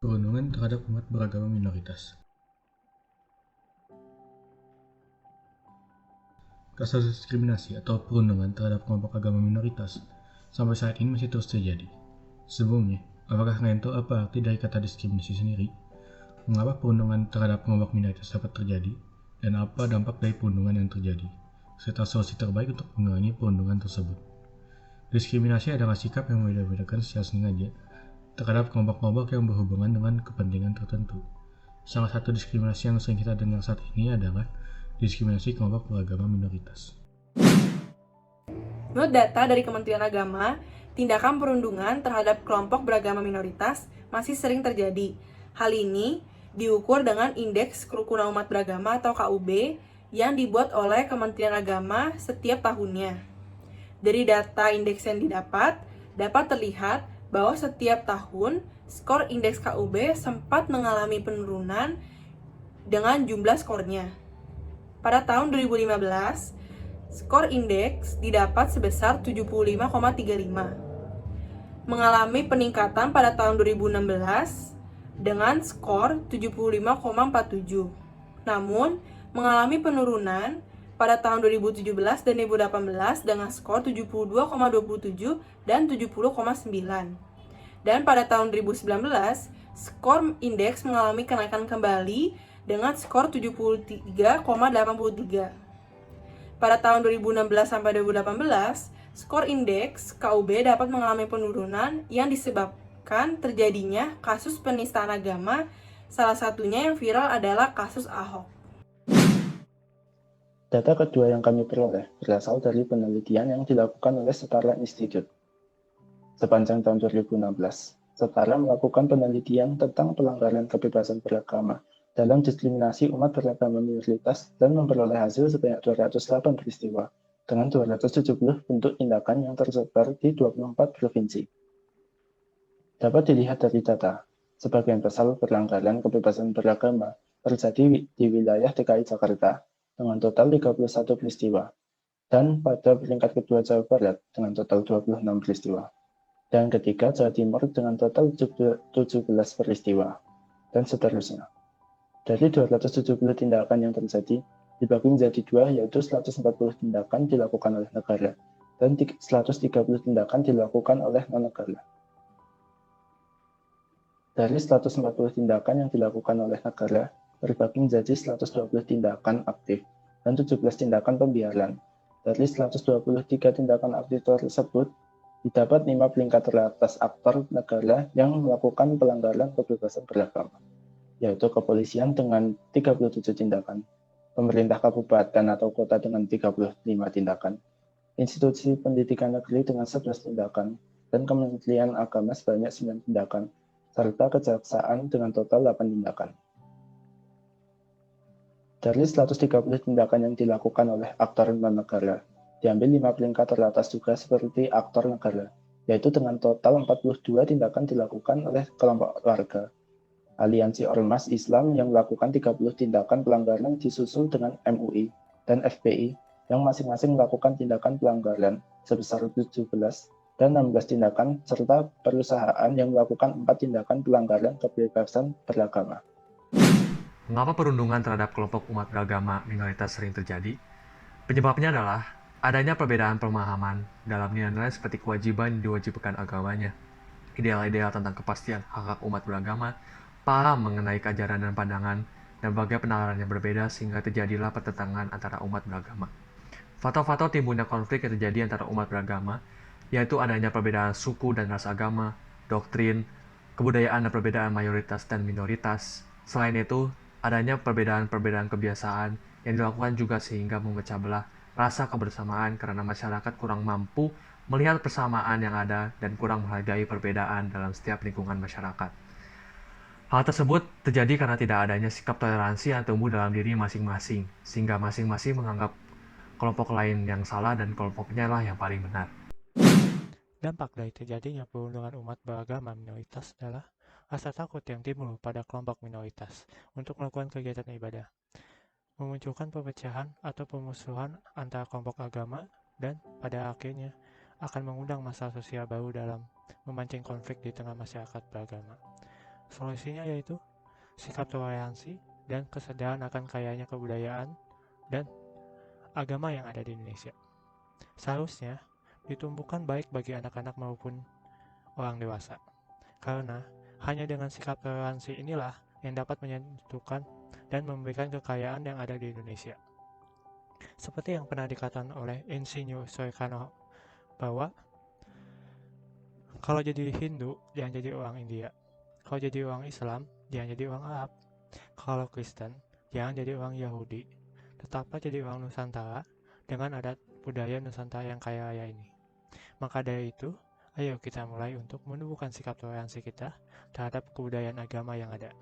Perundungan terhadap umat beragama minoritas. Kasus diskriminasi atau perundungan terhadap kelompok agama minoritas sampai saat ini masih terus terjadi. Sebelumnya, apakah kalian tahu apa arti dari kata diskriminasi sendiri? Mengapa perundungan terhadap kelompok minoritas dapat terjadi? Dan apa dampak dari perundungan yang terjadi? Serta solusi terbaik untuk mengurangi perundungan tersebut. Diskriminasi adalah sikap yang membeda-bedakan secara sengaja terhadap kelompok-kelompok yang berhubungan dengan kepentingan tertentu. Salah satu diskriminasi yang sering kita dengar saat ini adalah diskriminasi kelompok beragama minoritas. Menurut data dari Kementerian Agama, tindakan perundungan terhadap kelompok beragama minoritas masih sering terjadi. Hal ini diukur dengan Indeks Kerukunan Umat Beragama atau KUB yang dibuat oleh Kementerian Agama setiap tahunnya. Dari data indeks yang didapat, dapat terlihat bahwa setiap tahun skor indeks KUB sempat mengalami penurunan dengan jumlah skornya. Pada tahun 2015, skor indeks didapat sebesar 75,35, mengalami peningkatan pada tahun 2016 dengan skor 75,47. Namun, mengalami penurunan pada tahun 2017 dan 2018 dengan skor 72,27 dan 70,9. Dan pada tahun 2019, skor indeks mengalami kenaikan kembali dengan skor 73,83. Pada tahun 2016 sampai 2018, skor indeks KUB dapat mengalami penurunan yang disebabkan terjadinya kasus penistaan agama. Salah satunya yang viral adalah kasus Ahok. Data kedua yang kami peroleh berasal dari penelitian yang dilakukan oleh Setara Institute. Sepanjang tahun 2016, Setara melakukan penelitian tentang pelanggaran kebebasan beragama dalam diskriminasi umat beragama minoritas dan memperoleh hasil sebanyak 208 peristiwa dengan 270 bentuk tindakan yang tersebar di 24 provinsi. Dapat dilihat dari data, sebagian besar pelanggaran kebebasan beragama terjadi di wilayah DKI Jakarta dengan total 31 peristiwa, dan pada peringkat kedua Jawa Barat dengan total 26 peristiwa, dan ketiga Jawa Timur dengan total 17 peristiwa, dan seterusnya. Dari 270 tindakan yang terjadi, dibagi menjadi dua, yaitu 140 tindakan dilakukan oleh negara, dan 130 tindakan dilakukan oleh non-negara. Dari 140 tindakan yang dilakukan oleh negara, terbagi menjadi 120 tindakan aktif dan 17 tindakan pembiaran. Dari 123 tindakan aktif tersebut, didapat 5 peringkat teratas aktor negara yang melakukan pelanggaran kebebasan beragama, yaitu kepolisian dengan 37 tindakan, pemerintah kabupaten atau kota dengan 35 tindakan, institusi pendidikan negeri dengan 11 tindakan, dan Kementerian Agama sebanyak 9 tindakan, serta kejaksaan dengan total 8 tindakan. Dari 130 tindakan yang dilakukan oleh aktor non-negara, diambil 5 peringkat teratas juga seperti aktor negara, yaitu dengan total 42 tindakan dilakukan oleh kelompok warga. Aliansi Ormas Islam yang melakukan 30 tindakan pelanggaran disusul dengan MUI dan FPI yang masing-masing melakukan tindakan pelanggaran sebesar 17 dan 16 tindakan, serta perusahaan yang melakukan 4 tindakan pelanggaran kebebasan beragama. Mengapa perundungan terhadap kelompok umat beragama minoritas sering terjadi? Penyebabnya adalah adanya perbedaan pemahaman dalam nilai-nilai seperti kewajiban yang diwajibkan agamanya, ideal-ideal tentang kepastian hak-hak umat beragama, paham mengenai ajaran dan pandangan, dan berbagai penalaran yang berbeda sehingga terjadilah pertentangan antara umat beragama. Faktor-faktor timbulnya konflik yang terjadi antara umat beragama, yaitu adanya perbedaan suku dan ras agama, doktrin, kebudayaan dan perbedaan mayoritas dan minoritas. Selain itu, adanya perbedaan-perbedaan kebiasaan yang dilakukan juga sehingga memecah belah rasa kebersamaan karena masyarakat kurang mampu melihat persamaan yang ada dan kurang menghargai perbedaan dalam setiap lingkungan masyarakat. Hal tersebut terjadi karena tidak adanya sikap toleransi yang tumbuh dalam diri masing-masing, sehingga masing-masing menganggap kelompok lain yang salah dan kelompoknya lah yang paling benar. Dampak dari terjadinya perundungan umat beragama minoritas adalah rasa takut yang timbul pada kelompok minoritas untuk melakukan kegiatan ibadah, memunculkan perpecahan atau permusuhan antara kelompok agama, dan pada akhirnya akan mengundang masalah sosial baru dalam memancing konflik di tengah masyarakat beragama. Solusinya yaitu sikap toleransi dan kesadaran akan kayanya kebudayaan dan agama yang ada di Indonesia. Seharusnya ditumbuhkan baik bagi anak-anak maupun orang dewasa. Karena hanya dengan sikap toleransi inilah yang dapat menyatukan dan memberikan kekayaan yang ada di Indonesia. Seperti yang pernah dikatakan oleh Insinyur Soekarno bahwa kalau jadi Hindu, jangan jadi orang India. Kalau jadi orang Islam, jangan jadi orang Arab. Kalau Kristen, jangan jadi orang Yahudi. Tetaplah jadi orang Nusantara dengan adat budaya Nusantara yang kaya raya ini. Maka dari itu, ayo kita mulai untuk menumbuhkan sikap toleransi kita terhadap kebudayaan agama yang ada.